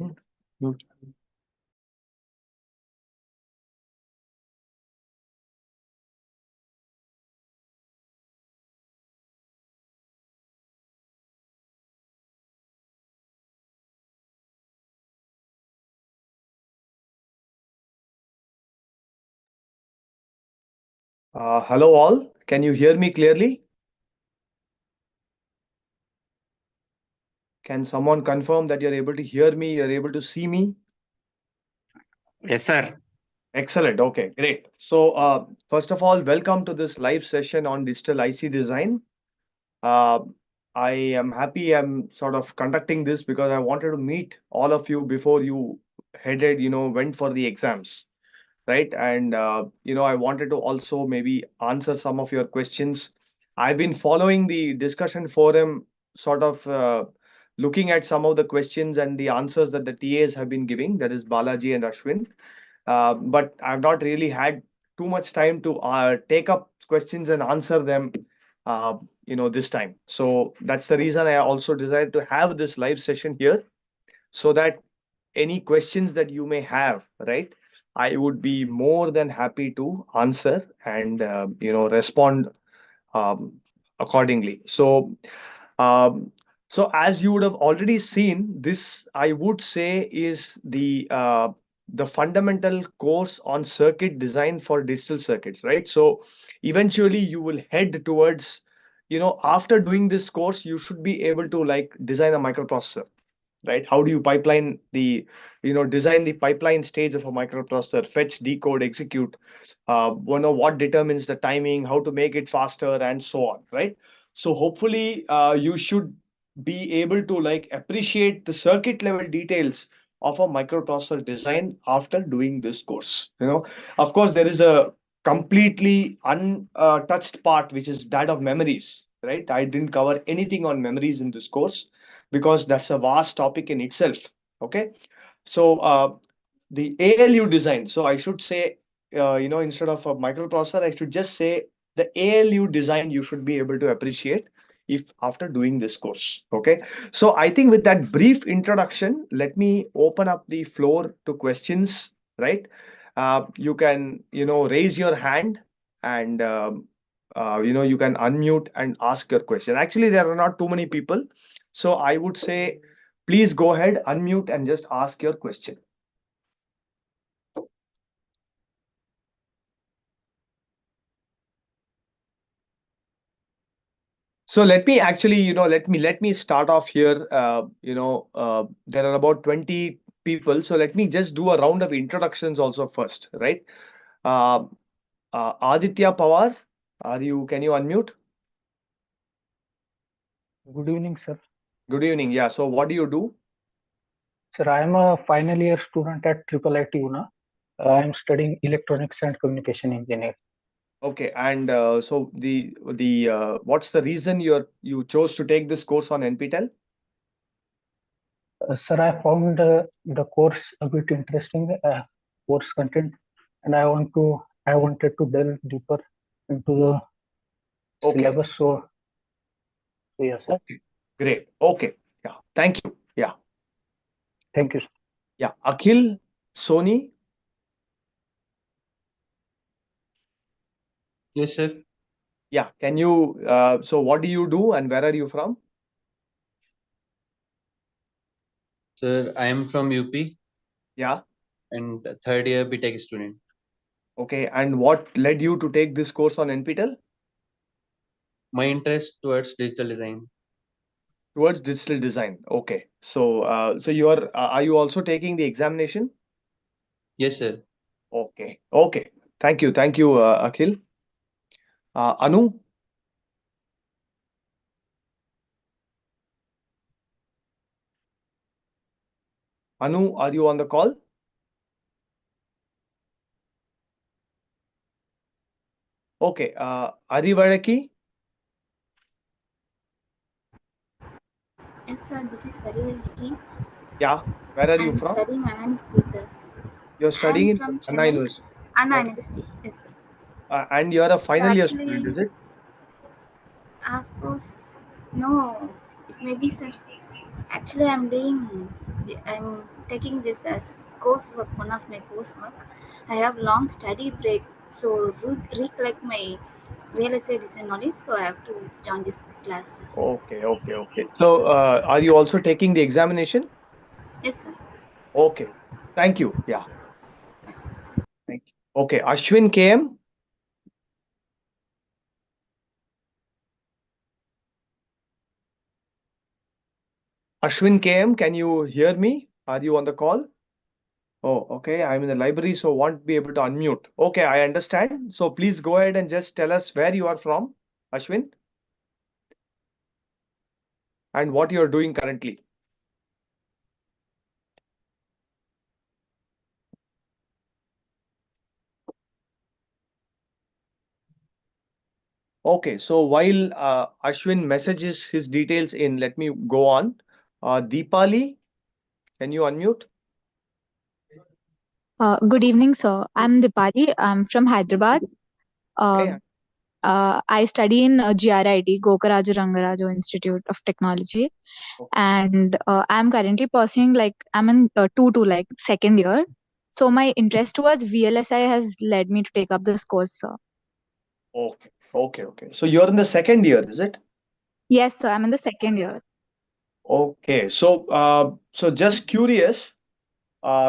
Mute. Hello all, can you hear me clearly? Can someone confirm that you're able to hear me, you're able to see me? Yes, sir. Excellent. Okay, great. So, first of all, welcome to this live session on digital IC design. Uh, I am happy I'm sort of conducting this because I wanted to meet all of you before you went for the exams, right? And, I wanted to also maybe answer some of your questions. I've been following the discussion forum, sort of looking at some of the questions and the answers that the TAs have been giving, that is Balaji and Ashwin. But I've not really had too much time to take up questions and answer them, this time. So that's the reason I also decided to have this live session here, so that any questions that you may have, right, I would be more than happy to answer and, respond um, accordingly. Um, so as you would have already seen, this I would say is the fundamental course on circuit design for digital circuits, right? So eventually you will head towards, after doing this course, you should be able to like design a microprocessor, right? How do you design the pipeline stage of a microprocessor, fetch, decode, execute, what determines the timing, how to make it faster, and so on, right? So hopefully, you should be able to like appreciate the circuit level details of a microprocessor design after doing this course. Of course, there is a completely untouched part, which is that of memories, right? I didn't cover anything on memories in this course because that's a vast topic in itself. Okay, so the ALU design. So I should say, instead of a microprocessor, I should just say the ALU design you should be able to appreciate if after doing this course. Okay, so I think with that brief introduction, let me open up the floor to questions, right? You can, raise your hand and, you can unmute and ask your question. Actually, there are not too many people. So I would say, please go ahead, unmute and just ask your question. So let me actually, let me start off here. There are about 20 people. So let me just do a round of introductions also first, right? Uh, Aditya Pawar, can you unmute? Good evening, sir. Good evening. Yeah. So what do you do? Sir, I am a final year student at IIIT. I am studying electronics and communication engineering. Okay. And so what's the reason you chose to take this course on NPTEL? Sir, I found the course a bit interesting, course content, and I wanted to delve deeper into the Okay. syllabus. So yes, sir. Okay. Great. Okay. Yeah. Thank you. Yeah. Thank you, sir. Yeah. Akhil, Soni. Yes, sir. Yeah. Can you, so what do you do and where are you from? Sir, I am from UP Yeah. and third year BTech student. Okay. And what led you to take this course on NPTEL? My interest towards digital design. Towards digital design. Okay. So, so are you also taking the examination? Yes, sir. Okay. Okay. Thank you. Thank you, Akhil. Anu, are you on the call? Okay. Arivaraki. Yes, sir. This is Sarivaliki. Yeah. Where are I you am from? studying Ananesti, sir. You're I am studying in from Anna Chennai. University. Okay. Ananesti, yes, sir. And you're a So final year student, actually, is it? of course, no. Maybe, sir. Actually, I'm taking this as coursework, one of my coursework. I have long study break, so recollect my VLSI design knowledge, so I have to join this class. Okay. So, are you also taking the examination? Yes, sir. Okay. Thank you. Yeah. Yes. Thank you. Okay. Ashwin KM. Ashwin KM, can you hear me? Are you on the call? Oh, okay. I'm in the library, so won't be able to unmute. Okay, I understand. So please go ahead and just tell us where you are from, Ashwin, and what you are doing currently. Okay, so while Ashwin messages his details in, let me go on. Deepali, can you unmute? Good evening, sir. I'm Dipali. I'm from Hyderabad. Okay. I study in GRID, Gokaraju Rangaraju Institute of Technology, and I'm currently pursuing I'm in like second year. So my interest towards VLSI has led me to take up this course, sir. Okay. So you're in the second year, is it? Yes, sir. I'm in the second year. Okay. So just curious,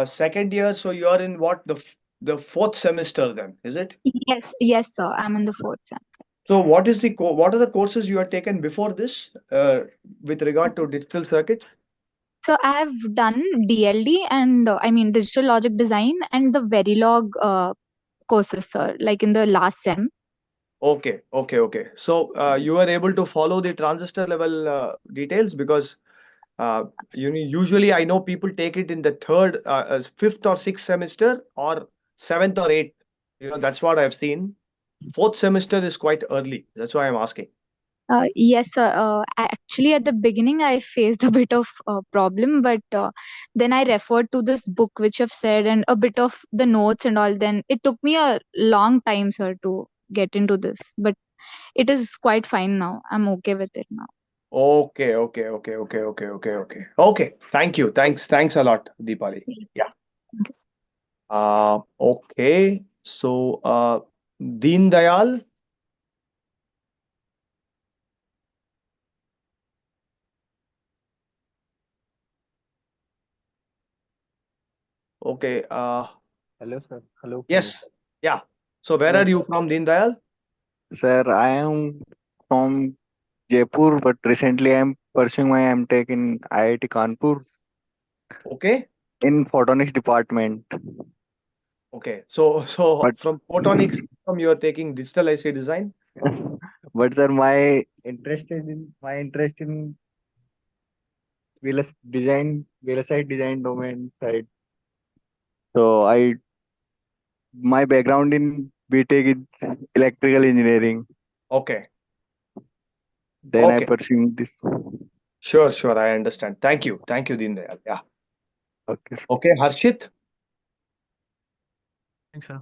second year, so you're in what, the fourth semester then, is it? Yes, sir. I'm in the fourth sem. So what are the courses you have taken before this, with regard to digital circuits? So I have done DLD and digital logic design and the Verilog courses, sir, like in the last sem. Okay. So you were able to follow the transistor level details, because usually I know people take it in the third, fifth or sixth semester, or seventh or eighth. That's what I've seen. Fourth semester is quite early. That's why I'm asking. Yes, sir. Actually, at the beginning, I faced a bit of problem, but then I referred to this book which you've said and a bit of the notes and all. Then it took me a long time, sir, to get into this, but it is quite fine now. I'm okay with it now. Okay. Thank you. Thanks a lot, Deepali. Yeah. Thank you, sir. Okay. So, Deen Dayal. Okay. Hello, sir. Hello. Yes. Yeah. So, where Sir, are you from, Deen Dayal? sir, I am from Jaipur, but recently I am pursuing my MTech in IIT Kanpur Okay. in photonics department. Okay. So But from photonics, you are taking digital IC design. but sir, my interest in VLSI design domain side. So my background in BTech is electrical engineering. Okay. Then I Okay. pursuing this. Sure. I understand. Thank you, Deen Dayal. Yeah. Okay, sir. Okay, Harshit. Thanks, sir.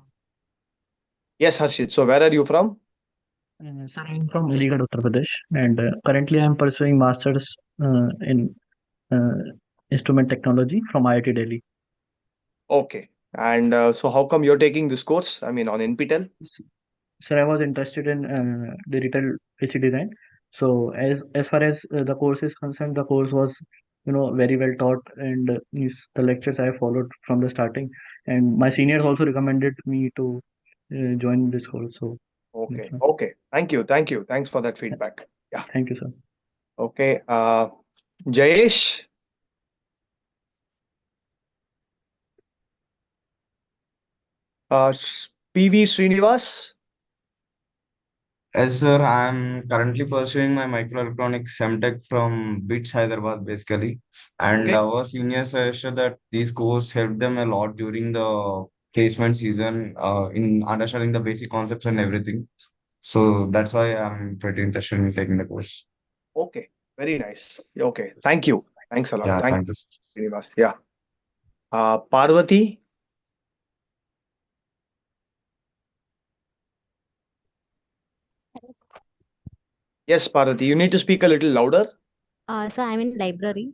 Yes, Harshit. So where are you from? Sir, I'm from Aligarh, Uttar Pradesh, and currently I'm pursuing masters in uh, instrument technology from IIT Delhi. Okay. And so how come you're taking this course? I mean, on NPTEL? Sir, I was interested in digital PC design. So as far as the course is concerned, the course was very well taught, and the lectures I followed from the starting, and my seniors also recommended me to join this course. So that's why. Okay. Thank you. Thanks for that feedback. Yeah. Thank you, sir. Okay. Jayesh. PV Srinivas. Yes, sir. I'm currently pursuing my microelectronics MTech from BITS Hyderabad, basically. And Okay. our seniors suggested that these courses helped them a lot during the placement season, in understanding the basic concepts and everything. So that's why I'm pretty interested in taking the course. Okay. Very nice. Okay. Thank you. Thanks a lot. Yeah, Thanks, thank you, sir. Srinivas. Yeah. Parvati. Yes, Parvati. You need to speak a little louder. So I'm in library.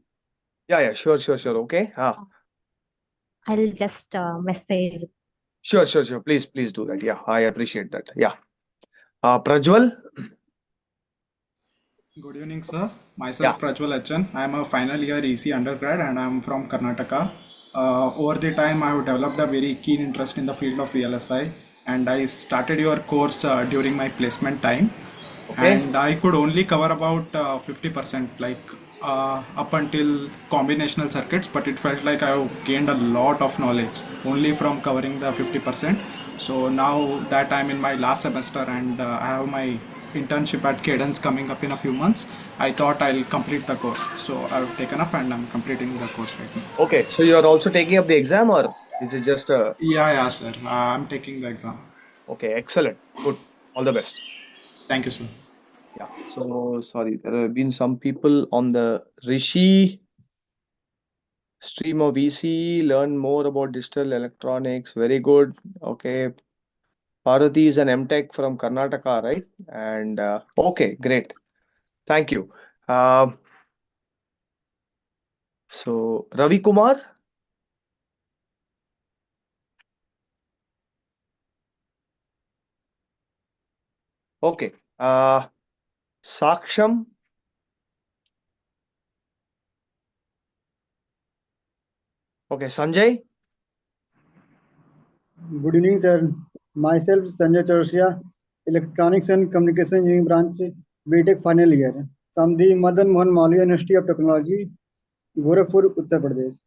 Yeah, sure. Okay. I'll just message. Sure. Please do that. Yeah, I appreciate that. Yeah. Prajwal? Good evening, sir. Myself, Yeah. Prajwal Achan. I am a final year EC undergrad and I am from Karnataka. Over the time, I have developed a very keen interest in the field of VLSI, and I started your course during my placement time. Okay. And I could only cover about 50%, like up until combinational circuits, but it felt like I have gained a lot of knowledge only from covering the 50%. So now that I'm in my last semester and I have my internship at Cadence coming up in a few months, I thought I'll complete the course. So I've taken up and I'm completing the course right now. Okay, so you're also taking up the exam, or is it just a... Yeah, sir. I'm taking the exam. Okay, excellent. Good. All the best. Thank you, sir. Yeah. So sorry, there have been some people on the Rishi stream of VC, learn more about digital electronics. Very good. Okay. Parati is an MTech from Karnataka, right? And okay, great. Thank you. So Ravi Kumar? Okay. Saksham? Okay, Sanjay? Good evening, sir. Myself, Sanjay Chaurasia, Electronics and Communication Engineering Branch, BTech final year, from the Madan Mohan Malviya University of Technology, Gorakhpur, Uttar Pradesh.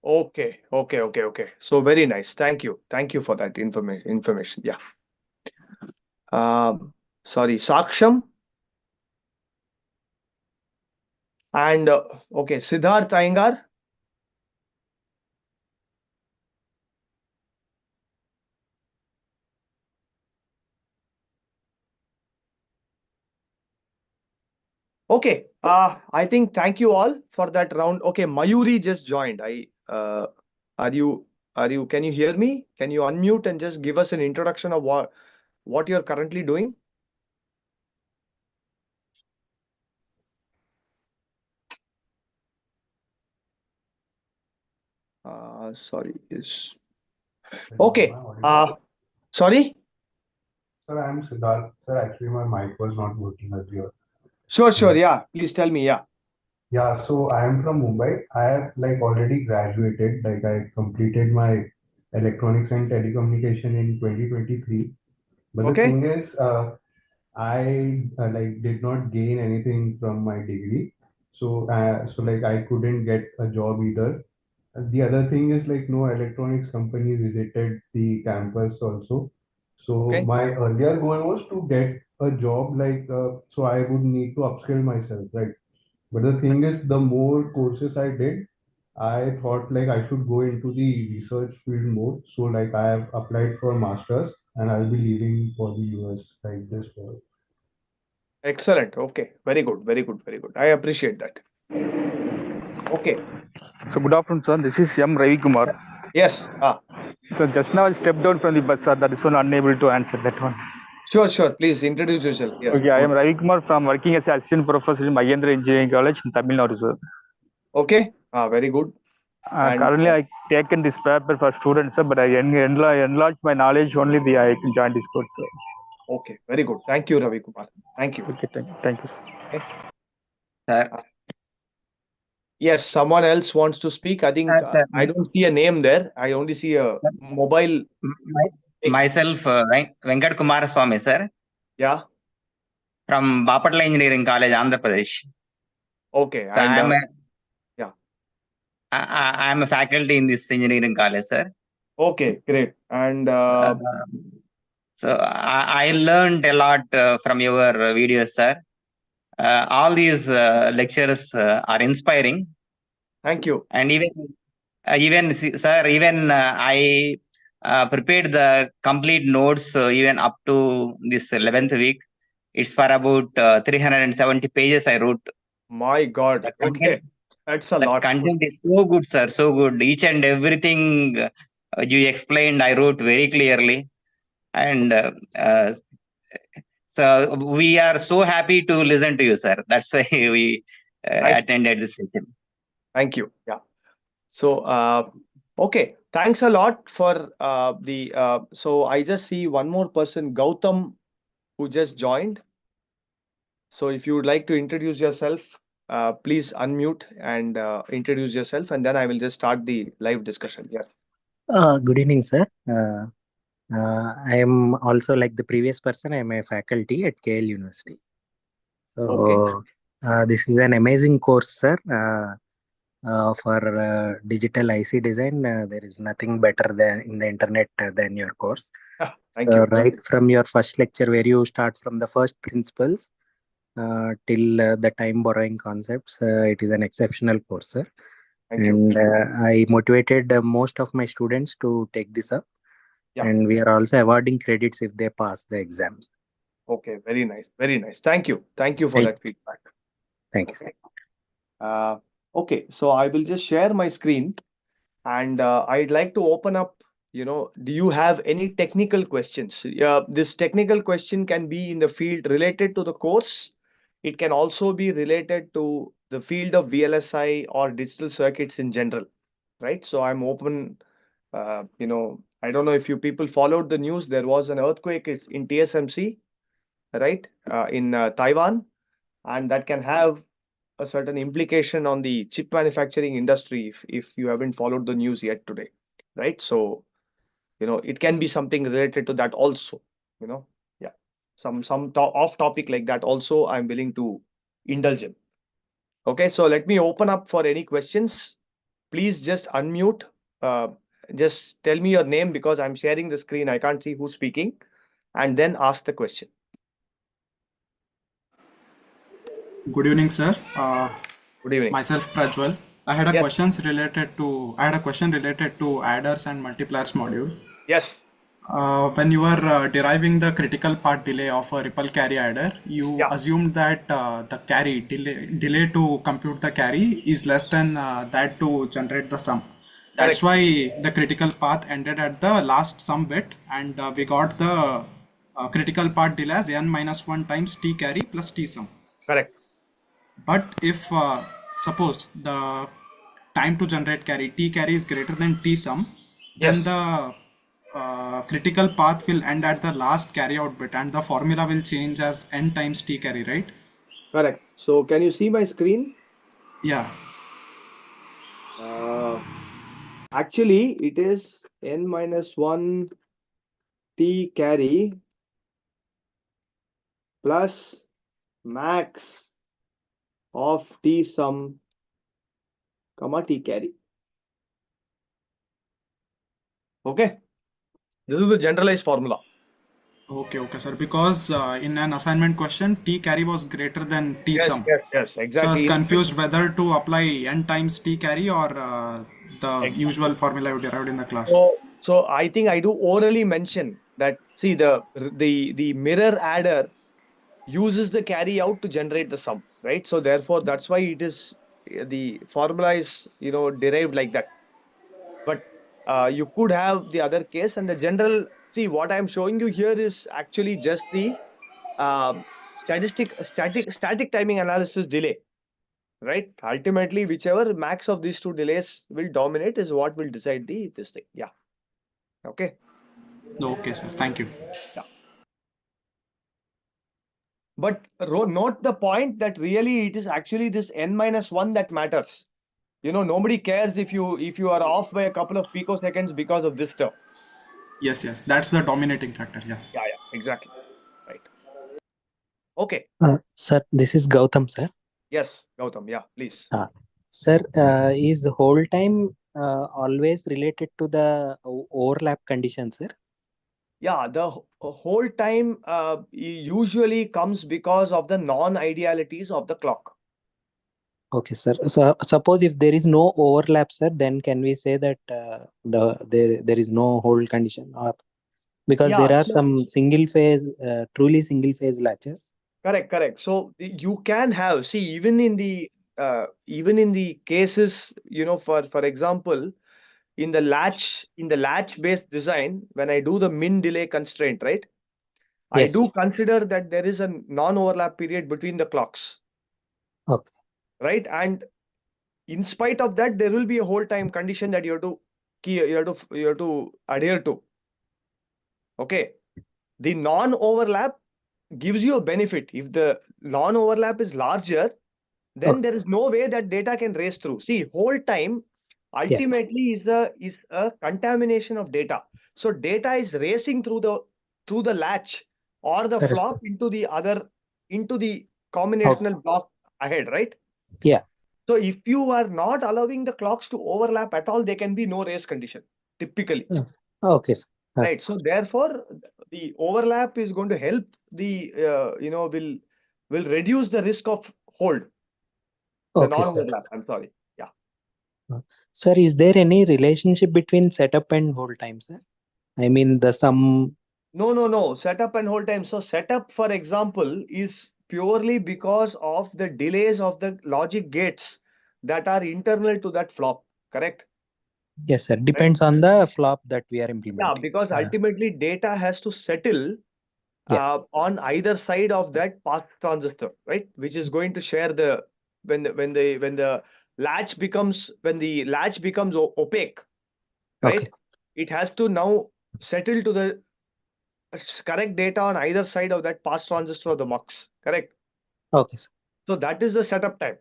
Okay. So very nice. Thank you for that information. Yeah. Sorry, Saksham? And okay, Siddharth Iyengar? Okay, I think thank you all for that round. Okay, Mayuri just joined. Are you can you hear me? Can you unmute and just give us an introduction of what you're currently doing? Sorry, is okay. Sorry? Sir, I'm Siddharth. Sir, actually my mic was not working earlier. Sure. Yeah, please tell me. Yeah. Yeah, so I am from Mumbai. I have already graduated. I completed my electronics and telecommunication in 2023. But the Okay. thing is, I did not gain anything from my degree. So I couldn't get a job either. The other thing is no electronics company visited the campus also. So Okay. my earlier goal was to get a job so I would need to upskill myself, right? But the thing is, the more courses I did, I thought I should go into the research field more. So I have applied for masters and I'll be leaving for the US this fall. Excellent. Okay. Very good. I appreciate that. Okay. So good afternoon, sir. This is M. Ravi Kumar. Yes. So just now I stepped down from the bus, sir. That is one unable to answer that one. Sure. Please introduce yourself. Yes. Okay, I am Ravi Kumar from working as assistant professor in Mahendra Engineering College in Tamil Nadu, sir. Okay. Very good. Currently, I taken this paper for students, sir, but I enlarged my knowledge only I can join this course, sir. Okay. Very good. Thank you, Ravi Kumar. Thank you. Okay, thank you, sir. Okay. Yes, someone else wants to speak. I think I don't see a name there. I only see a mobile. Myself, Venkat Kumar Swami, sir. Yeah. From Bapatla Engineering College, Andhra Pradesh. Okay. So I am a faculty in this engineering college, sir. Okay, great. And so I learned a lot from your videos, sir. All these lectures are inspiring. Thank you. And even sir, I prepared the complete notes even up to this 11th week. It's for about 370 pages I wrote. My God. Okay. That's a lot. The content is so good, sir. So good. Each and everything you explained, I wrote very clearly. And so we are so happy to listen to you, sir. That's why we attended this session. Thank you. Yeah. So, okay. Thanks a lot for so I just see one more person, Gautam, who just joined. So if you would like to introduce yourself, please unmute and introduce yourself, and then I will just start the live discussion. Yeah. Good evening, sir. I am also like the previous person. I am a faculty at KL University. Okay. So this is an amazing course, sir. For digital IC design, there is nothing better than in the internet than your course. Thank you. Right from your first lecture, where you start from the first principles till the time borrowing concepts, it is an exceptional course, sir. Thank you. And I motivated most of my students to take this up. Yeah. And we are also awarding credits if they pass the exams. Okay, very nice, very nice. Thank you for that feedback. Thank you, sir. Okay, so I will just share my screen, and I'd like to open up. Do you have any technical questions? This technical question can be in the field related to the course. It can also be related to the field of VLSI or digital circuits in general, right? So I'm open. I don't know if you people followed the news. There was an earthquake in TSMC, right, in Taiwan, and that can have a certain implication on the chip manufacturing industry if you haven't followed the news yet today, right? So, it can be something related to that also, yeah, some off topic like that also I'm willing to indulge in. Okay, so let me open up for any questions. Please just unmute. Just tell me your name because I'm sharing the screen. I can't see who's speaking, and then ask the question. Good evening, sir. Good evening. Myself Prajwal. I had a Yes. question related to adders and multipliers module. Yes. When you were deriving the critical path delay of a ripple carry adder, you assumed that the carry delay to compute the carry is less than that to generate the sum. That's why the critical path ended at the last sum bit, and we got the critical path delay as n-1 times t carry plus t sum. Correct. But if suppose the time to generate carry t carry is greater than t sum, then the critical path will end at the last carry out bit, and the formula will change as n times t carry, right? Correct. So can you see my screen? Yeah. Actually, it is n-1 t carry plus max of t sum comma t carry. Okay, this is the generalized formula. Okay, sir. Because in an assignment question, t carry was greater than t sum. Yes, exactly. So I was confused whether to apply n times t carry or the usual formula you derived in the class. So I think I do orally mention that. See, the mirror adder uses the carry out to generate the sum, right? So therefore, that's why it is the formula is derived like that. But you could have the other case, and the general. See, what I'm showing you here is actually just the static timing analysis delay, right? Ultimately, whichever max of these two delays will dominate is what will decide this thing. Yeah. Okay. Okay, sir. Thank you. Yeah. But note the point that really it is actually this n-1 that matters. Nobody cares if you are off by a couple of picoseconds because of this term. Yes. That's the dominating factor. Yeah. Yeah, exactly. Right. Okay. Sir, this is Gautam, sir. Yes, Gautam. Yeah, please. Sir, is whole time always related to the overlap condition, sir? Yeah, the whole time usually comes because of the non-idealities of the clock. Okay, sir. So suppose if there is no overlap, sir, then can we say that there is no hold condition, or because there are some single phase, truly single phase latches? Correct. So you can have, see, even in the cases, for example, in the latch based design, when I do the min delay constraint, right? Yes. I do consider that there is a non-overlap period between the clocks. Okay. right? And in spite of that, there will be a hold time condition that you have to adhere to. Okay. The non-overlap gives you a benefit. If the non-overlap is larger, then there is no way that data can race through. See, hold time ultimately is a contamination of data. So data is racing through the latch or the flop into the combinational block ahead, right? Yeah. So if you are not allowing the clocks to overlap at all, there can be no race condition typically. Okay, sir. Right. So therefore, the overlap is going to help the will reduce the risk of hold. The Okay, sir. non-overlap. I'm sorry. Yeah. Sir, is there any relationship between setup and hold time, sir? I mean, the sum. No. Setup and hold time. So setup, for example, is purely because of the delays of the logic gates that are internal to that flop. Correct? Yes, sir. Depends on the flop that we are implementing. Yeah, because ultimately data has to settle on either side of that pass transistor, right? Which is going to share the when the latch becomes opaque, right? Okay. It has to now settle to the correct data on either side of that pass transistor or the mux, correct? Okay, sir. So that is the setup time,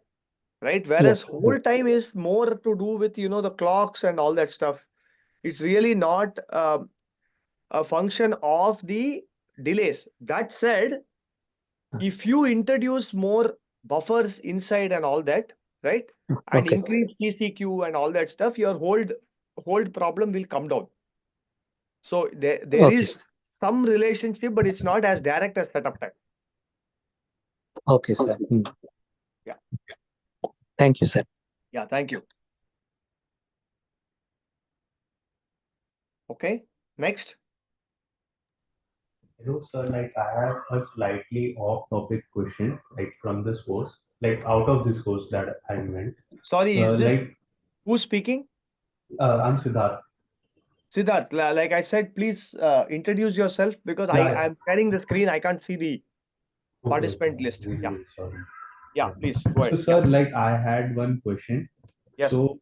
right? Yes. Whereas hold time is more to do with the clocks and all that stuff. It's really not a function of the delays. That said, if you introduce more buffers inside and all that, right, and Okay, sir. increase TCQ and all that stuff, your hold problem will come down. So there Okay, is sir. some relationship, but it's not as direct as setup time. Okay, sir. Yeah. Thank you, sir. Yeah, thank you. Okay, next. Hello, sir. Like I have a slightly off-topic question, like from this course, like out of this course that I meant. Sorry, is this Like who's speaking? I'm Siddharth. Siddharth, like I said, please introduce yourself because Yeah, yeah. I'm sharing the screen. I can't see the Okay, participant list. really, Yeah. really sorry. Yeah, please go So, ahead. sir, Yeah. like I had one question. Yes. So,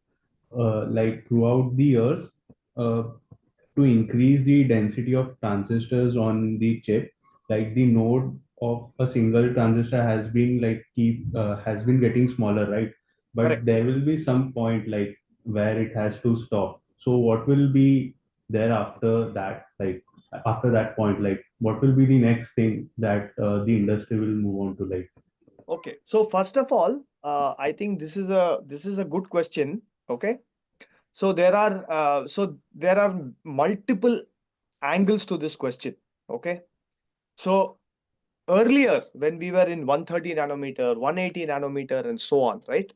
like throughout the years, uh, to increase the density of transistors on the chip, like the node of a single transistor has been getting smaller, right? But Correct. there will be some point like where it has to stop. So what will be there after that? Like after that point, like what will be the next thing that the industry will move on to? Like Okay. So first of all, I think this is a good question. Okay. So there are multiple angles to this question. Okay. So earlier, when we were in 130 nanometer, 180 nanometer, and so on, right?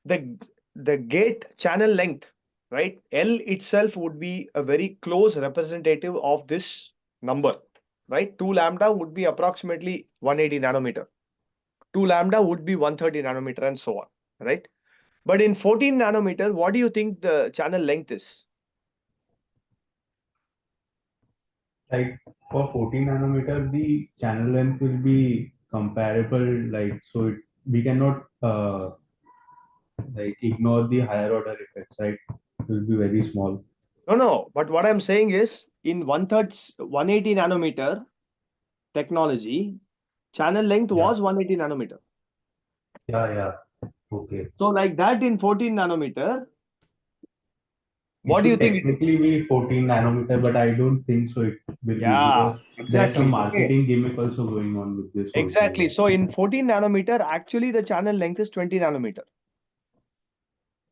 The gate channel length, right? L itself would be a very close representative of this number, right? 2 lambda would be approximately 180 nanometer. 2 lambda would be 130 nanometer and so on, right? But in 14 nanometer, what do you think the channel length is? like for 14 nanometer, the channel length will be comparable. Like so, we cannot like ignore the higher order effects, right? It will be very small. No. But what I'm saying is in 180 nanometer technology, channel length Yeah. was 180 nanometer. Yeah. Okay. So like that in 14 nanometer, It what do you should think it is? technically be 14 nanometer, but I don't think so. It will be Yeah, because there's some exactly. Okay. marketing gimmick also going on with this also. Exactly. So in 14 nanometer, actually the channel length is 20 nanometer.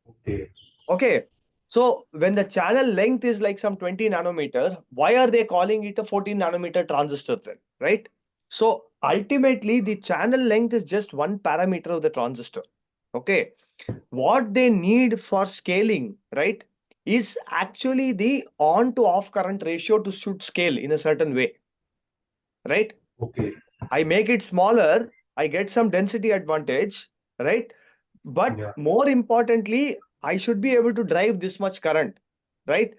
Okay. Okay. So when the channel length is like some 20 nanometer, why are they calling it a 14 nanometer transistor then, right? So ultimately the channel length is just one parameter of the transistor. Okay. What they need for scaling, right, is actually the on to off current ratio to should scale in a certain way, right? Okay. I make it smaller, I get some density advantage, right? But Yeah. more importantly, I should be able to drive this much current, right?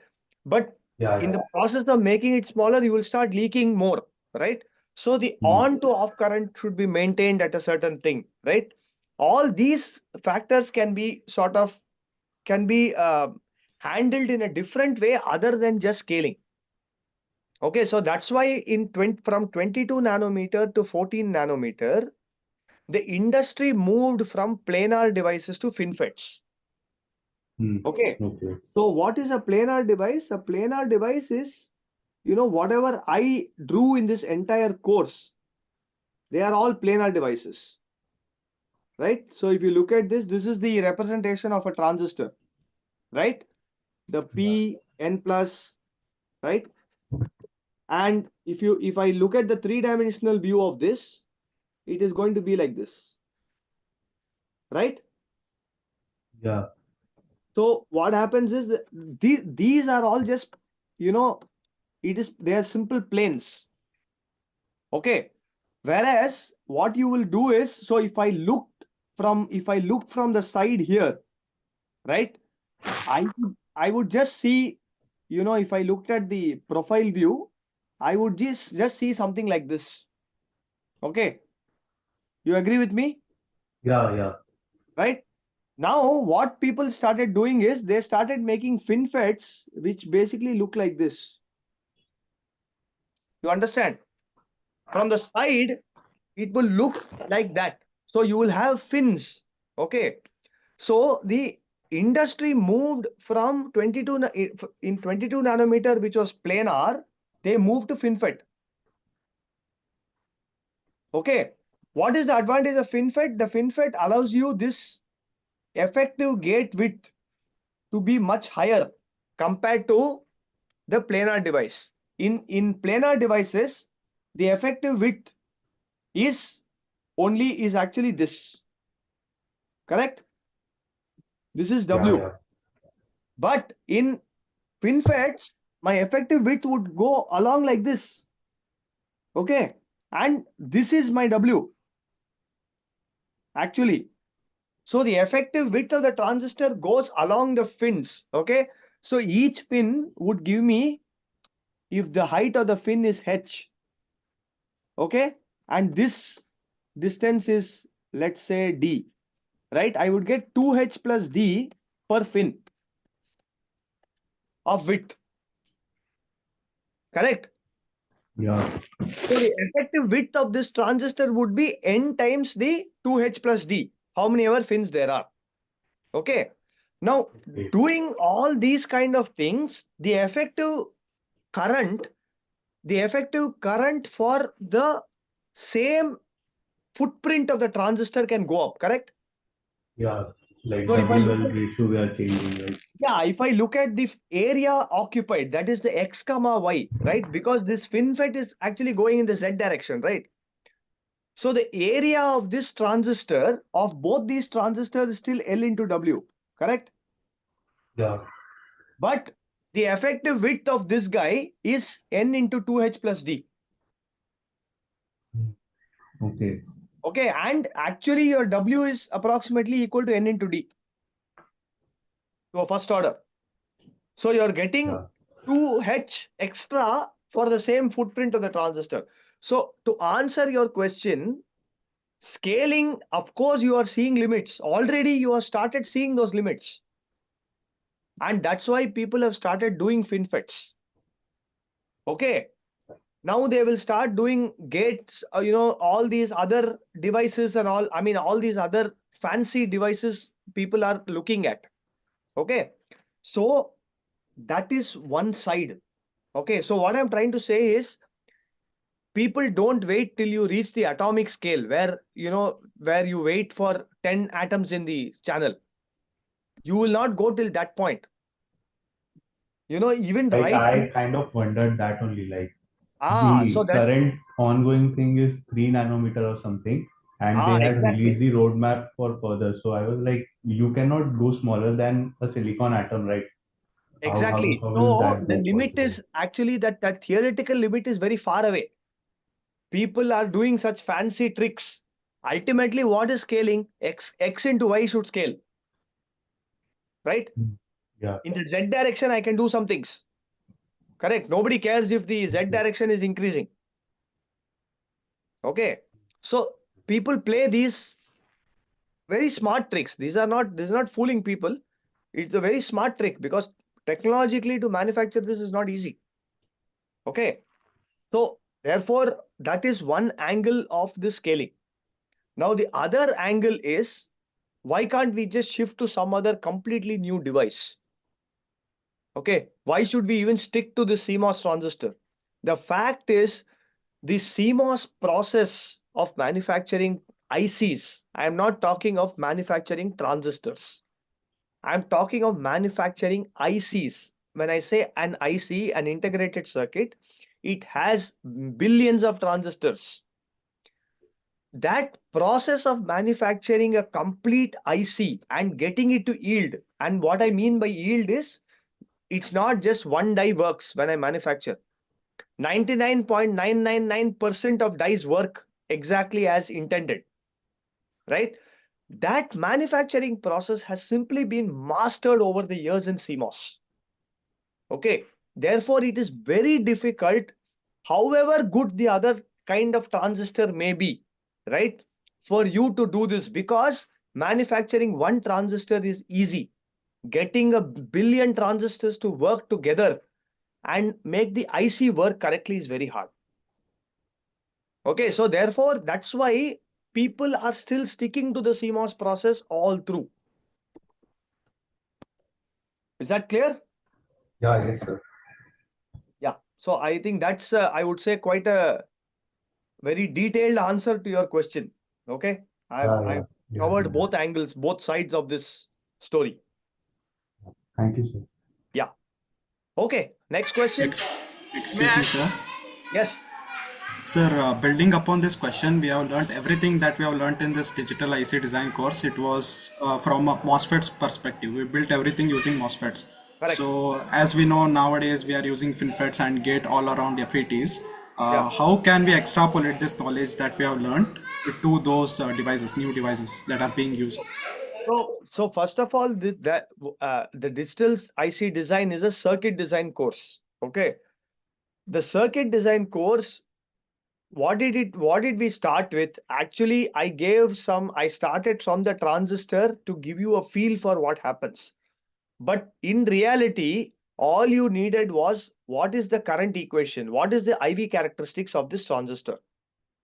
But Yeah. in the process of making it smaller, you will start leaking more, right? So the on to off current should be maintained at a certain thing, right? all these factors can be handled in a different way other than just scaling. Okay, so that's why from 22 nanometer to 14 nanometer, the industry moved from planar devices to FinFETs. Okay. So what is a planar device? A planar device is, whatever I drew in this entire course, they are all planar devices, right? So if you look at this, this is the representation of a transistor, right? The P, N plus, right? And if I look at the three-dimensional view of this, it is going to be like this, right? Yeah. So what happens is that these are all just, they are simple planes. Okay. Whereas what you will do is, so if I looked from the side here, right? I would just see, if I looked at the profile view, I would just see something like this. Okay. You agree with me? Yeah. Right? Now, what people started doing is they started making FinFETs, which basically look like this. You understand? From the side, it will look like that. So you will have fins. Okay. So the industry moved from 22 in 22 nanometer, which was planar, they moved to FinFET. Okay. What is the advantage of FinFET? The FinFET allows you this effective gate width to be much higher compared to the planar device. In planar devices, the effective width is actually this. Correct? This is W. Yeah. But in FinFETs, my effective width would go along like this. Okay. And this is my W. Actually. So the effective width of the transistor goes along the fins. Okay. So each fin would give me, if the height of the fin is H. Okay. And this distance is, let's say, D. Right. I would get 2H plus D per fin of width. Correct? Yeah. So the effective width of this transistor would be N times the 2H plus D, how many ever fins there are. Okay. Now, doing all these kind of things, the effective current for the same footprint of the transistor can go up, correct? Yeah. Like So if I look W-L at, ratio we are changing, right? yeah, if I look at the area occupied, that is the X comma Y, right? Because this FinFET is actually going in the Z direction, right? So the area of this transistor, of both these transistors, is still L into W, correct? Yeah. But the effective width of this guy is N into 2H plus D. Okay. Okay, and actually your W is approximately equal to N into D. So first order. So you're getting 2H extra for the same footprint of the transistor. So to answer your question, scaling, of course, you are seeing limits. Already you have started seeing those limits. And that's why people have started doing FinFETs. Okay. Now they will start doing gates, all these other devices and all. I mean, all these other fancy devices people are looking at. Okay. So that is one side. Okay. So what I'm trying to say is, people don't wait till you reach the atomic scale where you wait for 10 atoms in the channel. You will not go till that point. Even Like right. I kind of wondered that only, like So the that current ongoing thing is 3 nanometer or something, and they had exactly. released the roadmap for further. So I was like, you cannot go smaller than a silicon atom, right? Exactly. How will So that the go limit possible? is actually that theoretical limit is very far away. People are doing such fancy tricks. Ultimately, what is scaling? X into Y should scale. Right? Yeah. In the Z direction, I can do some things. Correct. Nobody cares if the Z direction is increasing. Okay. So people play these very smart tricks. This is not fooling people. It's a very smart trick because technologically to manufacture this is not easy. Okay. So therefore, that is one angle of this scaling. Now the other angle is, why can't we just shift to some other completely new device? Okay, why should we even stick to the CMOS transistor? The fact is, the CMOS process of manufacturing ICs, I am not talking of manufacturing transistors. I'm talking of manufacturing ICs. When I say an IC, an integrated circuit, it has billions of transistors. That process of manufacturing a complete IC and getting it to yield, and what I mean by yield is, it's not just one die works when I manufacture. 99.999% of dies work exactly as intended, right? That manufacturing process has simply been mastered over the years in CMOS. Okay, therefore it is very difficult, however good the other kind of transistor may be, right, for you to do this, because manufacturing one transistor is easy. Getting a billion transistors to work together and make the IC work correctly is very hard. Okay, so therefore that's why people are still sticking to the CMOS process all through. Is that clear? Yeah, yes, sir. Yeah, so I think that's I would say quite a very detailed answer to your question. Okay, I've covered both angles, both sides of this story. Thank you, sir. Yeah. Okay, next question. Excuse me, sir. Yes. Sir, building upon this question, we have learned everything that we have learned in this digital IC design course. It was from a MOSFET's perspective. We built everything using MOSFETs. Correct. So as we know nowadays, we are using FinFETs and gate all around FETs. Yeah. How can we extrapolate this knowledge that we have learned to those devices, new devices that are being used? So first of all, the digital IC design is a circuit design course. Okay, the circuit design course, what did we start with? Actually, I started from the transistor to give you a feel for what happens. But in reality, all you needed was, what is the current equation? What is the IV characteristics of this transistor?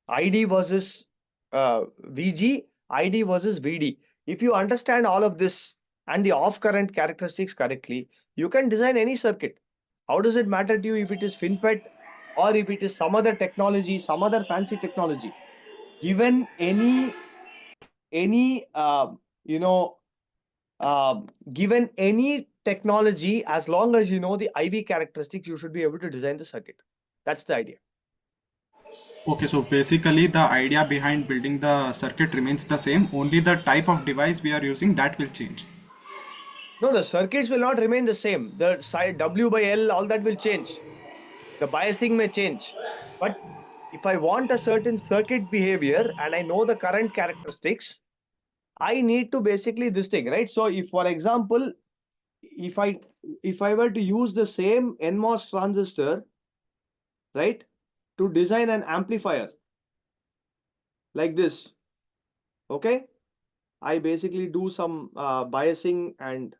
ID versus VG, ID versus VD. If you understand all of this and the off current characteristics correctly, you can design any circuit. How does it matter to you if it is FinFET or if it is some other technology, some other fancy technology? Given any given any technology, as long as you know the IV characteristics, you should be able to design the circuit. That's the idea. Okay, so basically the idea behind building the circuit remains the same. Only the type of device we are using, that will change. No, the circuits will not remain the same. The side W by L, all that will change. The biasing may change. But if I want a certain circuit behavior and I know the current characteristics, I need to basically this thing, right? So if, for example, if I were to use the same NMOS transistor, right, to design an amplifier like this, okay, I basically do some biasing and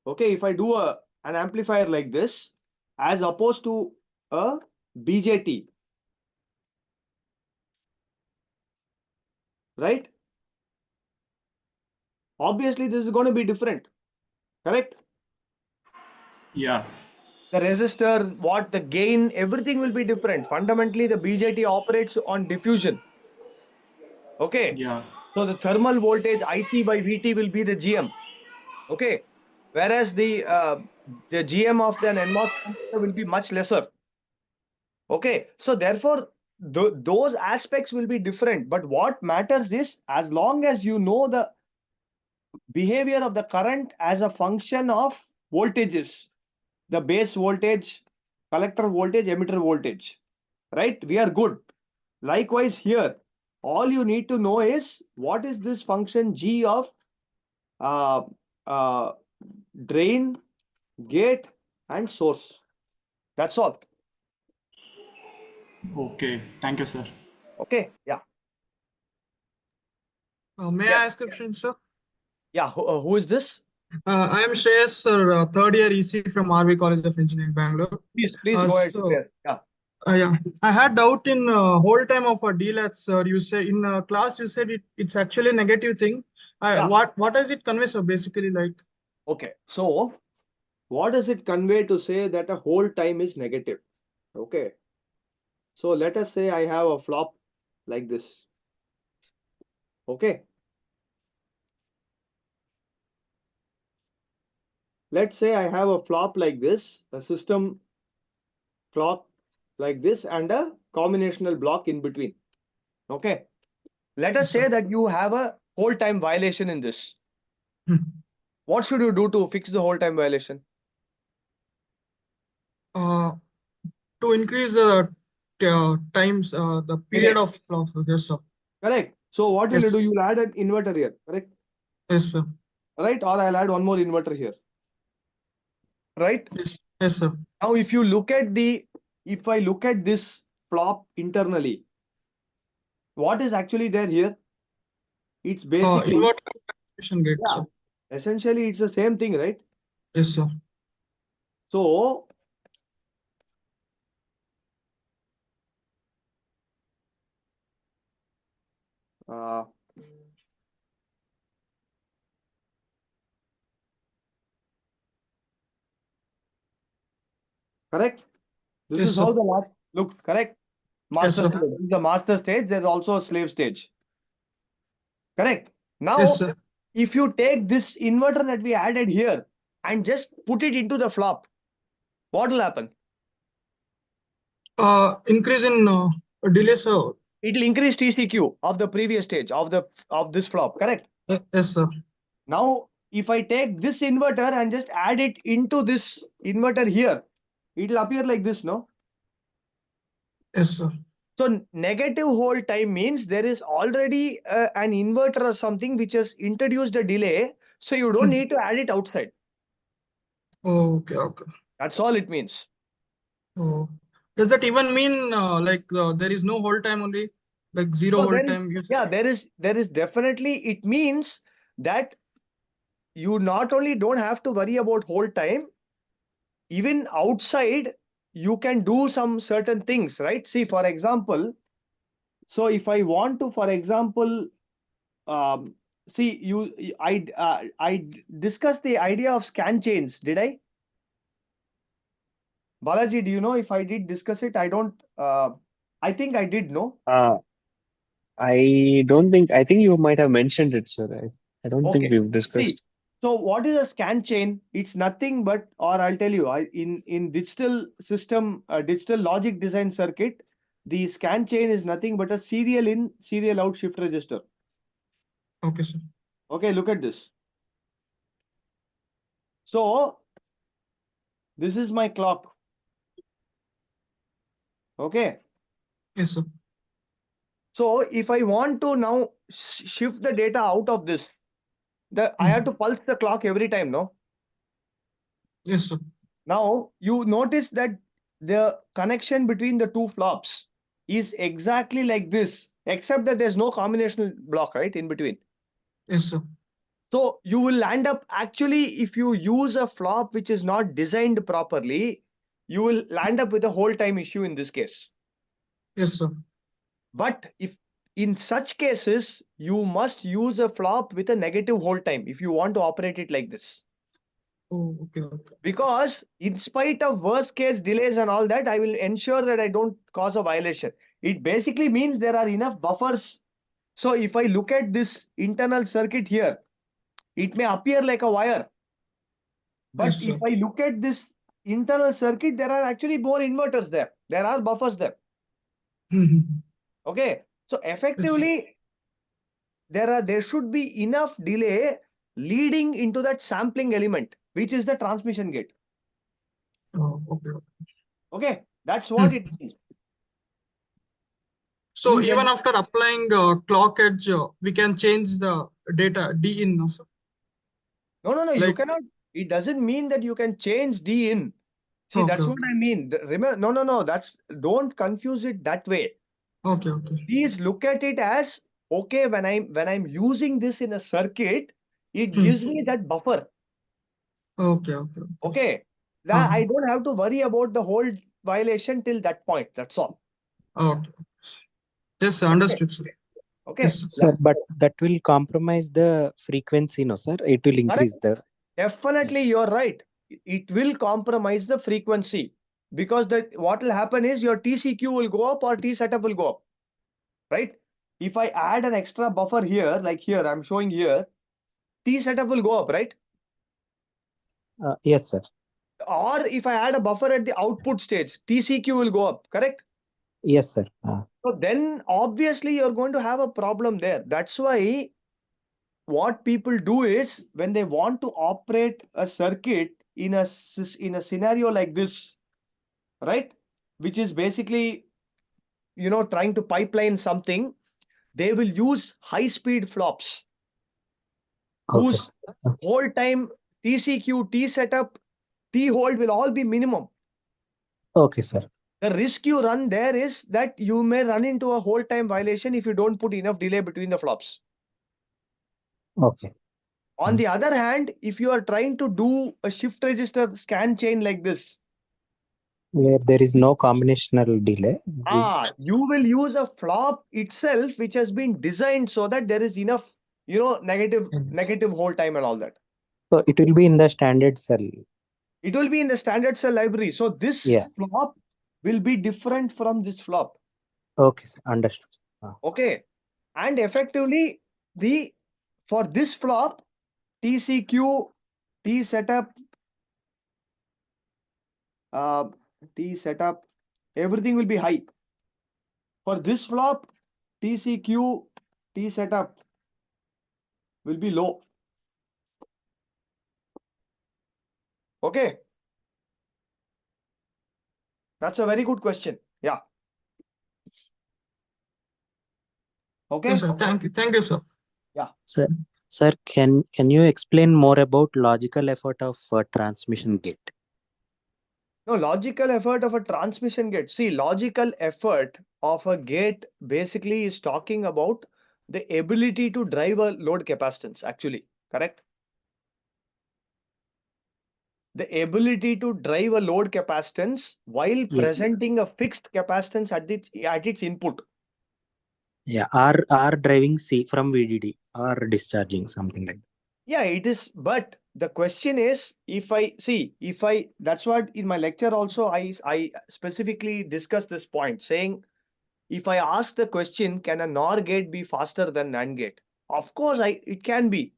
okay, if I do an amplifier like this as opposed to a BJT, right? Obviously, this is going to be different, correct? Yeah. The resistor, the gain, everything will be different. Fundamentally, the BJT operates on diffusion. Okay. Yeah. So the thermal voltage IC by VT will be the GM. Okay. Whereas the GM of the NMOS transistor will be much lesser. Okay. So therefore, those aspects will be different. But what matters is, as long as you know the behavior of the current as a function of voltages, the base voltage, collector voltage, emitter voltage, right? We are good. Likewise here, all you need to know is, what is this function G of drain, gate and source. That's all. Okay, thank you, sir. Okay, yeah. May Yes. I ask a question, sir? Yeah, who is this? I am Shreyas, sir, third year EC from RV College of Engineering, Bangalore. Please go ahead. Yeah. Yeah, I had doubt in whole time of a DLAT, sir. You say in class, you said it's actually a negative thing. Yeah. What does it convey, sir, basically, like? Okay, so what does it convey to say that a whole time is negative? Okay, so let us say I have a flop like this. Okay, let's say I have a flop like this, a system clock like this, and a combinational block in between. Okay, let us say that you have a whole time violation in this. What should you do to fix the whole time violation? To increase the times, the period of clock. Yes, sir. Correct. So what will Yes. you do? You'll add an inverter here, correct? Yes, sir. Right? Or I'll add one more inverter here. Right? Yes, sir. Now, if I look at this flop internally, what is actually there here? It's basically Inverter transmission gate, sir. essentially it's the same thing, right? Yes, sir. So correct? This Yes, is how sir. the last looks, correct? Master sir. stage. This is the master stage. There's also a slave stage. Correct. Now, Yes, sir. if you take this inverter that we added here and just put it into the flop, what will happen? Increase in delay, sir. It will increase TCQ of the previous stage of this flop, correct? Yes, sir. Now, if I take this inverter and just add it into this inverter here, it will appear like this, no? Yes, sir. So negative hold time means there is already an inverter or something which has introduced a delay, so you don't need to add it outside. Okay, okay. That's all it means. Oh, does that even mean there is no hold time only, like zero hold time? There is definitely, it means that you not only don't have to worry about hold time, even outside you can do some certain things, right? See, for example, so if I want to, for example, see, I discussed the idea of scan chains, did I? Balaji, do you know if I did discuss it? I don't, I think I did, no? I don't think, I think you might have mentioned it, sir. I don't think we've discussed. See, so what is a scan chain? It's nothing but, or I'll tell you, in digital system, digital logic design circuit, the scan chain is nothing but a serial in, serial out shift register. Okay, sir. Okay, look at this. So this is my clock. Okay. Yes, sir. So if I want to now shift the data out of this, I have to pulse the clock every time, no? Yes, sir. Now you notice that the connection between the two flops is exactly like this, except that there's no combinational block, right, in between. Yes, sir. So you will end up actually, if you use a flop which is not designed properly, you will land up with a whole time issue in this case. Yes, sir. But if in such cases, you must use a flop with a negative hold time if you want to operate it like this. Oh, okay, okay. Because in spite of worst case delays and all that, I will ensure that I don't cause a violation. It basically means there are enough buffers. So if I look at this internal circuit here, it may appear like a wire. But Yes, if I look at this internal circuit, there are actually more inverters there. There are buffers there. Okay. So effectively, there should be enough delay leading into that sampling element, which is the transmission gate. Oh, okay. Okay, that's what it means. So even after applying clock edge, we can change the data D in also. No, you cannot. It doesn't mean that you can change D in. See, that's what I mean. Remember, no, don't confuse it that way. Okay, okay. Please look at it as, okay, when I'm using this in a circuit, it gives me that buffer. Okay, okay. Okay. That I don't have to worry about the whole violation till that point. That's all. Okay. Yes, understood, sir. Okay. Yes, Sir, but that will compromise the frequency, no, sir? It will increase the. Definitely, you're right. It will compromise the frequency because what will happen is your TCQ will go up or T setup will go up, right? If I add an extra buffer here, like here, I'm showing here, T setup will go up, right? Yes, sir. Or if I add a buffer at the output stage, TCQ will go up, correct? Yes, sir. So then obviously you're going to have a problem there. That's why what people do is when they want to operate a circuit in a scenario like this, right, which is basically trying to pipeline something, they will use high speed flops whose whole time TCQ, T setup, T hold will all be minimum. Okay, sir. The risk you run there is that you may run into a whole time violation if you don't put enough delay between the flops. Okay. On the other hand, if you are trying to do a shift register scan chain like this, Where there is no combinational delay. you will use a flop itself which has been designed so that there is enough, negative hold time and all that. So it will be in the standard cell. It will be in the standard cell library. So this flop will be different from this flop. Okay, sir. Understood. Okay. And effectively, for this flop, TCQ, T setup, T setup, everything will be high. For this flop, TCQ, T setup will be low. Okay. That's a very good question. Yeah. Okay. Yes, sir. Thank you. Thank you, sir. Yeah. Sir, can you explain more about logical effort of transmission gate? No, logical effort of a transmission gate. See, logical effort of a gate basically is talking about the ability to drive a load capacitance, actually, correct? The ability to drive a load capacitance while presenting a fixed capacitance at its input. Yeah, or driving C from VDD or discharging, something like that. Yeah, it is. But the question is, that's what in my lecture also I specifically discussed this point, saying if I ask the question, can a NOR gate be faster than NAND gate? Of course, it can be.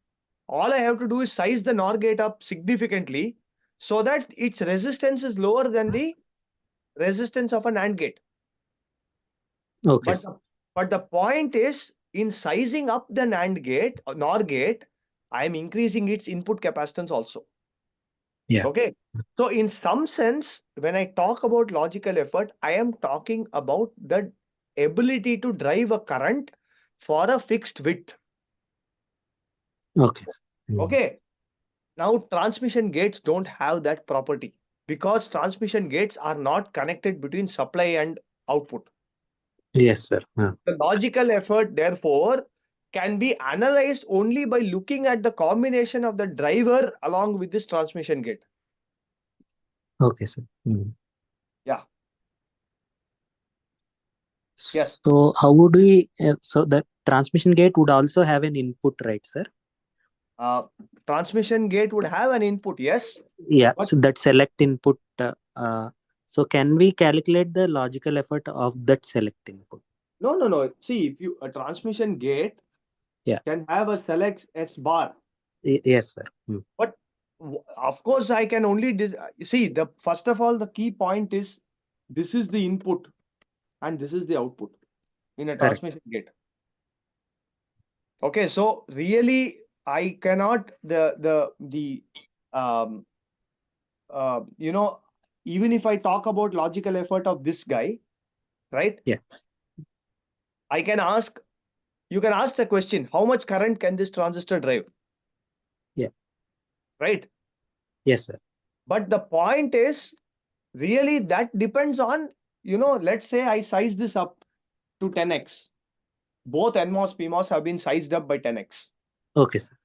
All I have to do is size the NOR gate up significantly so that its resistance is lower than the resistance of a NAND gate. Okay. But the point is, in sizing up the NAND gate or NOR gate, I am increasing its input capacitance also. Yeah. Okay. So in some sense, when I talk about logical effort, I am talking about the ability to drive a current for a fixed width. Okay. Okay. Now transmission gates don't have that property because transmission gates are not connected between supply and output. Yes, sir. The logical effort, therefore, can be analyzed only by looking at the combination of the driver along with this transmission gate. Okay, sir. Yeah. Yes. So how would we? So the transmission gate would also have an input, right, sir? Transmission gate would have an input, yes. Yeah. So that select input. So can we calculate the logical effort of that select input? No. See, if a transmission gate can have a select S bar. Yes, sir. But of course, I can only see first of all, the key point is this is the input and this is the output in a transmission gate. Okay, so really I cannot even if I talk about logical effort of this guy, right? Yeah. You can ask the question, how much current can this transistor drive? Yeah. Right? Yes, sir. But the point is, really that depends on, let's say I size this up. to 10x. Both NMOS, PMOS have been sized up by 10x. Okay, sir.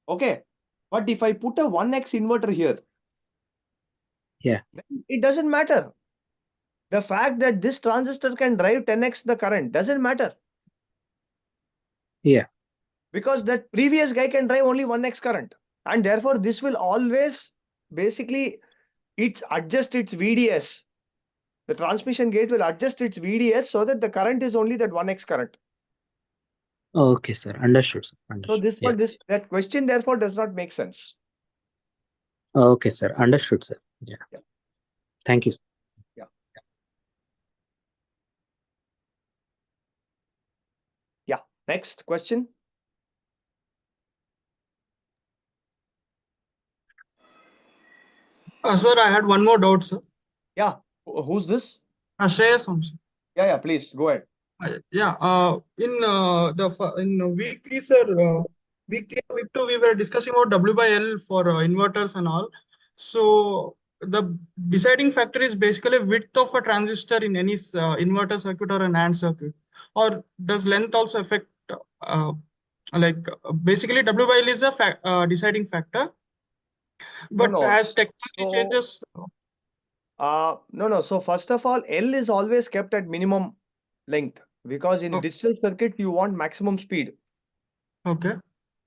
Okay. But if I put a 1x inverter here, Yeah. then it doesn't matter. The fact that this transistor can drive 10x the current doesn't matter. Yeah. Because that previous guy can drive only 1x current. And therefore, this will always basically adjust its VDS. The transmission gate will adjust its VDS so that the current is only that 1x current. Okay, sir. Understood, sir. So Understood. that question therefore does not make sense. Okay, sir. Understood, sir. Yeah. Thank you, sir. Yeah. Next question. Sir, I had one more doubt, sir. Yeah. Who's this? Shreyas, sir. Yeah. Please go ahead. In week 3, sir, week 3 and week 2, we were discussing about W by L for inverters and all. So the deciding factor is basically width of a transistor in any inverter circuit or an AND circuit, or does length also affect? Basically, W by L is a deciding factor, but No. as technology changes. No. So first of all, L is always kept at minimum length because in digital circuit you want maximum speed. Okay.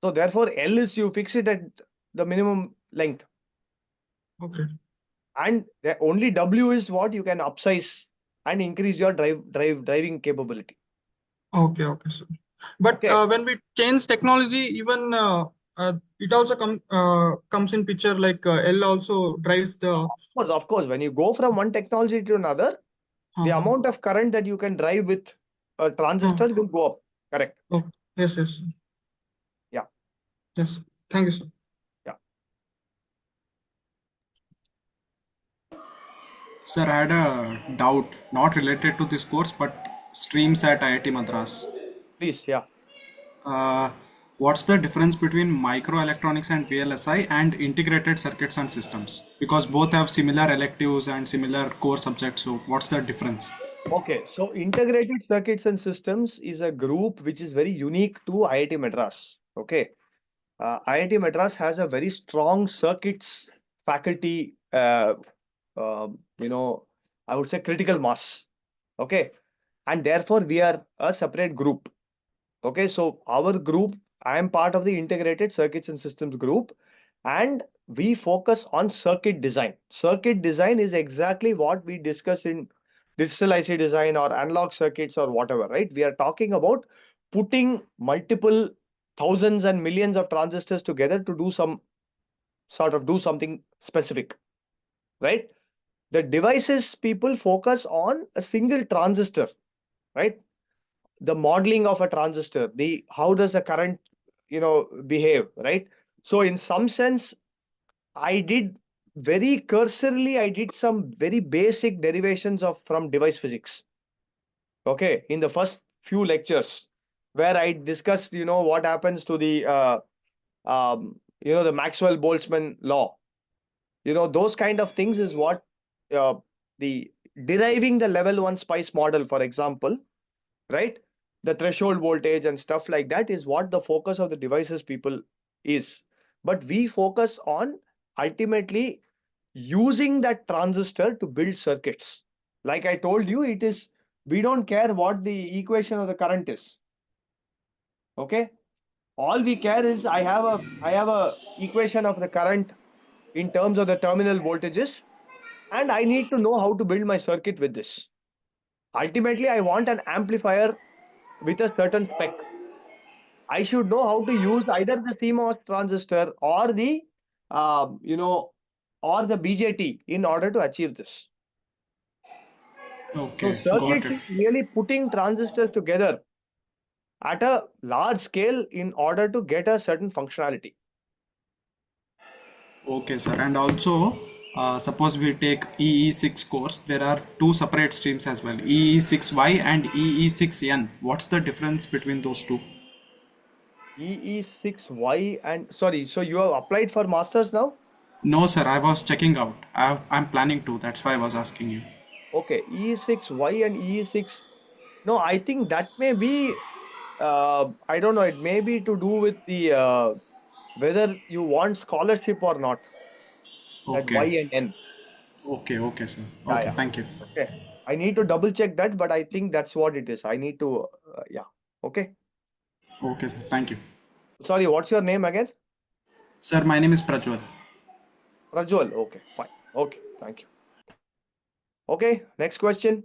So therefore, L is you fix it at the minimum length. Okay. And only W is what you can upsize and increase your driving capability. Okay, sir. But when we change technology, even it also comes in picture, like L also drives the. Of course. When you go from one technology to another, the amount of current that you can drive with a transistor will go up. Correct. Oh, yes. Yeah. Yes. Thank you, sir. Yeah. Sir, I had a doubt, not related to this course, but streams at IIT Madras. Please, yeah. What's the difference between microelectronics and VLSI and integrated circuits and systems? Because both have similar electives and similar core subjects. So what's the difference? Okay, so integrated circuits and systems is a group which is very unique to IIT Madras. Okay, IIT Madras has a very strong circuits faculty. I would say critical mass. Okay, and therefore we are a separate group. Okay, so our group, I am part of the integrated circuits and systems group, and we focus on circuit design. Circuit design is exactly what we discuss in digital IC design or analog circuits or whatever, right? We are talking about putting multiple thousands and millions of transistors together to do something specific, right? The devices people focus on a single transistor, right? The modeling of a transistor, how does the current behave, right? So in some sense, I did very cursorily, I did some very basic derivations from device physics. Okay, in the first few lectures, where I discussed what happens to the the Maxwell-Boltzmann law. Those kind of things is what the deriving the level 1 SPICE model, for example, right? The threshold voltage and stuff like that is what the focus of the devices people is. But we focus on ultimately using that transistor to build circuits. Like I told you, we don't care what the equation of the current is. Okay. All we care is I have a equation of the current in terms of the terminal voltages, and I need to know how to build my circuit with this. Ultimately, I want an amplifier with a certain spec. I should know how to use either the CMOS transistor or the or the BJT in order to achieve this. Okay, so got circuits it. is really putting transistors together at a large scale in order to get a certain functionality. Okay, sir. And also, suppose we take EE6 course, there are two separate streams as well, EE6Y and EE6N. What's the difference between those two? EE6Y and sorry, so you have applied for masters now? No, sir, I was checking out. I'm planning to. That's why I was asking you. Okay, EE6Y and EE6 No, I think that may be, I don't know, it may be to do with the whether you want scholarship or not. That Y Okay. and N. Okay, sir. Yeah, Okay, yeah. thank you. Okay. I need to double check that, but I think that's what it is. I need to, yeah. Okay. Okay, sir. Thank you. Sorry, what's your name again? Sir, my name is Prajwal. Rajwal. Okay, fine. Okay, thank you. Okay, next question.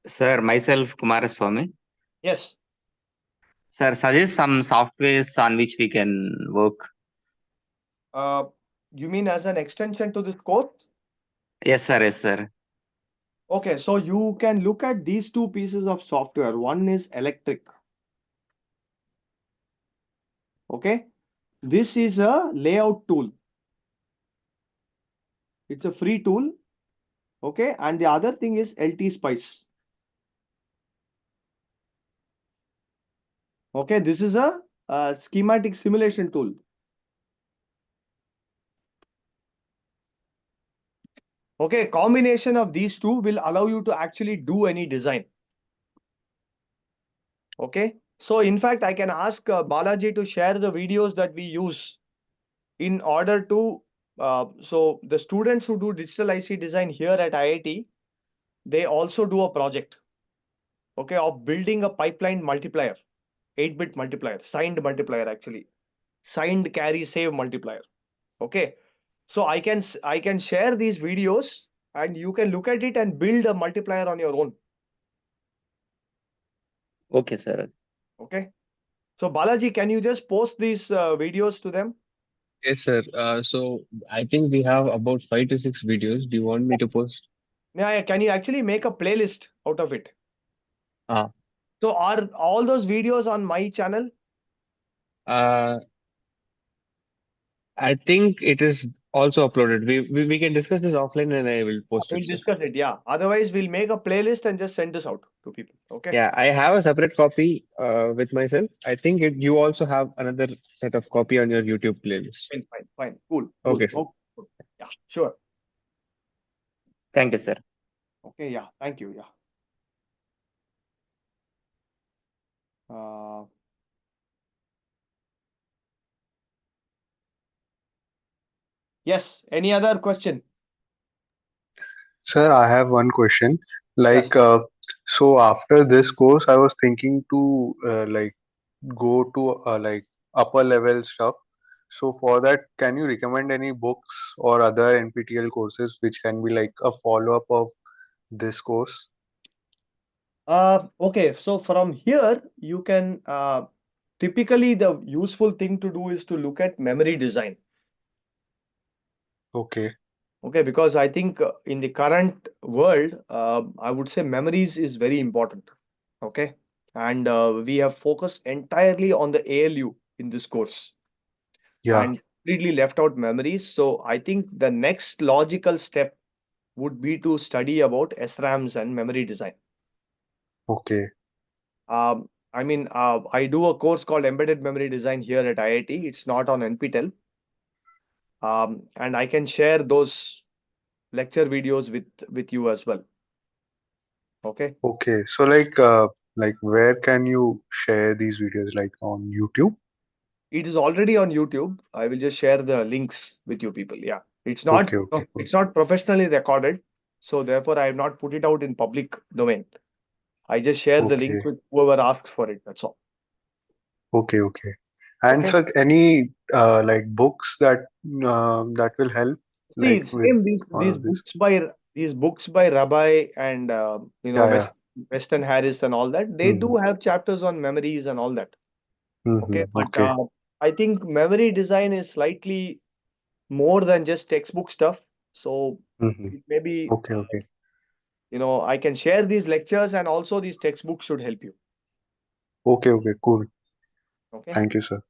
Sir, myself Kumaraswamy. Yes. Sir, suggest some softwares on which we can work. You mean as an extension to this course? Yes, sir. Yes, sir. Okay, so you can look at these two pieces of software. One is electric. Okay, this is a layout tool. It's a free tool. Okay, and the other thing is LT Spice. Okay, this is a schematic simulation tool. Okay, combination of these two will allow you to actually do any design. Okay, so in fact, I can ask Balaji to share the videos that we use in order to, so the students who do digital IC design here at IIT, they also do a project, okay, of building a pipeline multiplier, 8-bit multiplier, signed multiplier actually, signed carry save multiplier. Okay, so I can share these videos and you can look at it and build a multiplier on your own. Okay, sir. Okay, so Balaji, can you just post these videos to them? Yes, sir. So I think we have about 5 to 6 videos. Do you want me to post? Yeah, can you actually make a playlist out of it? Ah, So are all those videos on my channel? uh, I think it is also uploaded. We can discuss this offline and I will post We'll it, sir. discuss it, yeah. Otherwise, we'll make a playlist and just send this out to people. Okay. Yeah, I have a separate copy with myself. I think you also have another set of copy on your YouTube playlist. Fine. Cool. Okay, sir. Okay. Cool. Yeah, sure. Thank you, sir. Okay, yeah. Thank you. Yeah. Yes. Any other question? Sir, I have one question. Like, so after this course, I was thinking to like go to like upper level stuff. So for that, can you recommend any books or other NPTEL courses which can be like a follow-up of this course? Okay. So from here, you can typically the useful thing to do is to look at memory design. Okay. Okay, because I think in the current world, I would say memories is very important. Okay, and we have focused entirely on the ALU in this course Yeah. and completely left out memories. So I think the next logical step would be to study about SRAMs and memory design. Okay. I mean, I do a course called Embedded Memory Design here at IIT. It's not on NPTEL. And I can share those lecture videos with you as well. Okay. Okay. So like where can you share these videos? Like on YouTube? It is already on YouTube. I will just share the links with you people. Yeah. It's not Okay. it's not professionally recorded. So therefore I have not put it out in public domain. I just share the link Okay. with whoever asks for it. That's all. Okay. And Okay. sir, any like books that that will help like See, with same all these of this? books by Rabbi and Yeah. Weston Harris and all that. They do have chapters on memories and all that. Okay, but Okay. I think memory design is slightly more than just textbook stuff. So it maybe Okay. I can share these lectures and also these textbooks should help you. Okay. Cool. Okay. Thank you, sir.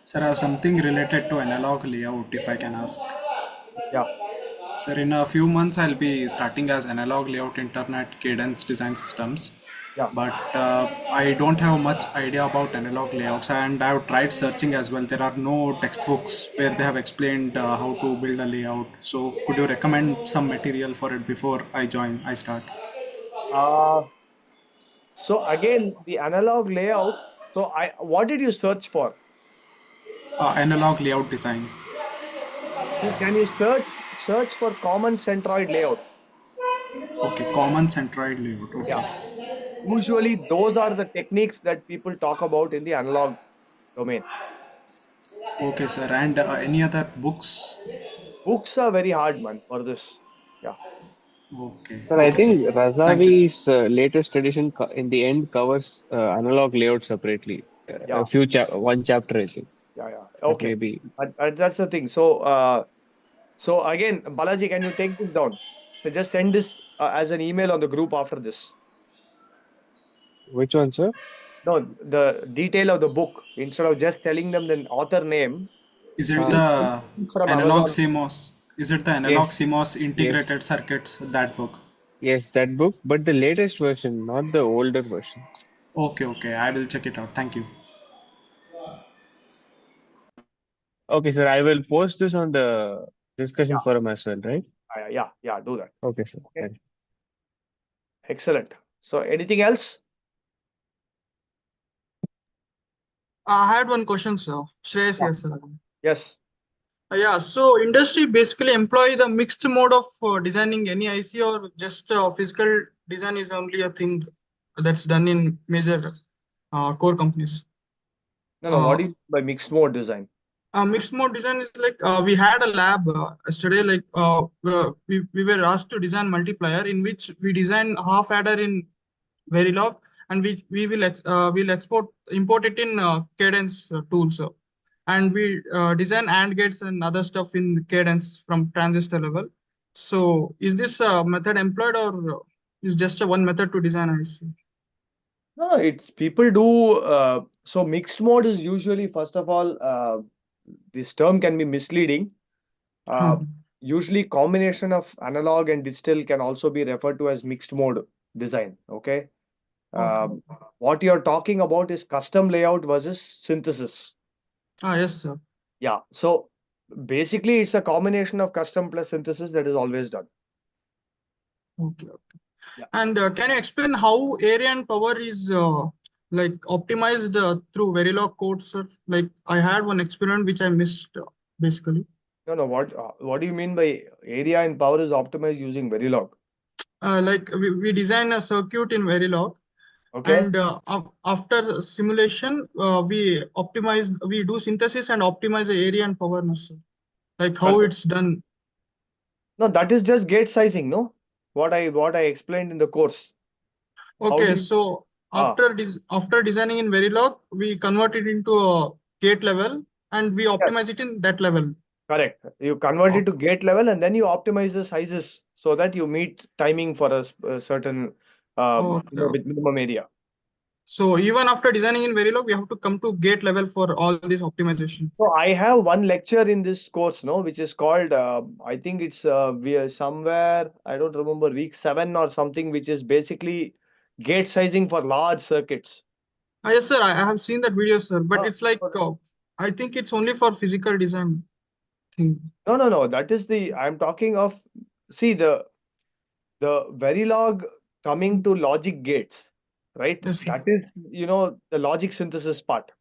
Sir, I have something related to analog layout, if I can ask. Yeah. Sir, in a few months, I'll be starting as analog layout internet cadence design systems. Yeah. But I don't have much idea about analog layouts, and I've tried searching as well. There are no textbooks where they have explained how to build a layout. So could you recommend some material for it before I start? Uh, so again, the analog layout. So what did you search for? Analog layout design. Can you search for common centroid layout? Okay, common centroid layout. Okay. Yeah. Usually those are the techniques that people talk about in the analog domain. Okay, sir. And any other books? Books are very hard, man, for this. Yeah. Okay. Sir, I Okay, sir. think Thank you. Razavi's latest edition in the end covers analog layout separately. Yeah. One chapter, I think. Yeah. That Okay. may be. That's the thing. So again, Balaji, can you take this down? So just send this as an email on the group after this. Which one, sir? No, the detail of the book, instead of just telling them the author name. Is it See, the from analog Amazon. CMOS? Is it the analog Yes. CMOS Yes. integrated circuits, that book? Yes, that book, but the latest version, not the older version. Okay. I will check it out. Thank you. Okay, sir. I will post this on the discussion Yeah. forum as well, right? Yeah. Do that. Okay, sir. Okay. Thank you. Excellent. So anything else? I had one question, sir. Shreyas here, sir. Yes. Yeah, so industry basically employ the mixed mode of designing any IC, or just physical design is only a thing that's done in major core companies. No. What do you mean by mixed mode design? Mixed mode design is like we had a lab yesterday. Like we were asked to design multiplier in which we design half adder in Verilog, and we'll import it in Cadence tools. And we design AND gates and other stuff in Cadence from transistor level. So is this method employed, or is just a one method to design IC? No, it's people do. So mixed mode is usually, first of all, this term can be misleading. Usually combination of analog and digital can also be referred to as mixed mode design. Okay. What you're talking about is custom layout versus synthesis. Yes, sir. Yeah. So basically, it's a combination of custom plus synthesis that is always done. Okay. And can you explain how area and power is like optimized through Verilog code, sir? Like I had one experiment which I missed basically. No. What do you mean by area and power is optimized using Verilog? Like we design a circuit in Verilog, Okay. and after simulation, we do synthesis and optimize the area and power, no, sir. Like how it's done. No, that is just gate sizing, no? What I explained in the course. Okay, so after designing in Verilog, we convert it into a gate level and we optimize it in that level. Correct. You convert it to gate level and then you optimize the sizes so that you meet timing for a certain with minimum area. So even after designing in Verilog, we have to come to gate level for all this optimization. So I have one lecture in this course, no, which is called I think it's we are somewhere, I don't remember, week 7 or something, which is basically gate sizing for large circuits. Yes, sir. I have seen that video, sir. But it's like I think it's only for physical design thing. No. That is I'm talking of, see, the Verilog coming to logic gates, right? That is, the logic synthesis part.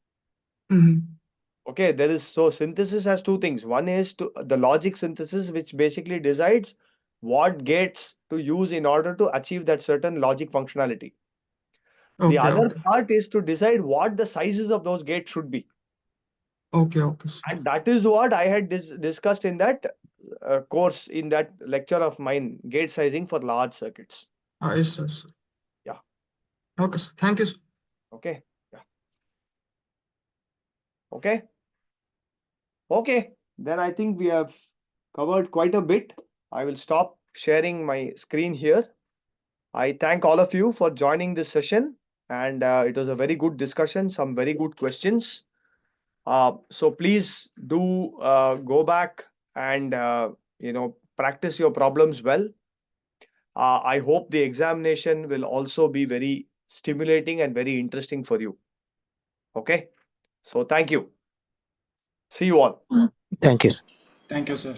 Okay, so synthesis has two things. One is the logic synthesis, which basically decides what gates to use in order to achieve that certain logic functionality. The other part is to decide what the sizes of those gates should be. Okay. And that is what I had discussed in that course, in that lecture of mine, gate sizing for large circuits. Yes, sir. Yeah. Okay, sir. Thank you, sir. Okay. Yeah. Okay. Then I think we have covered quite a bit. I will stop sharing my screen here. I thank all of you for joining this session, and it was a very good discussion, some very good questions. So please do go back and practice your problems well. I hope the examination will also be very stimulating and very interesting for you. Okay, so thank you. See you all. Thank you. Thank you, sir.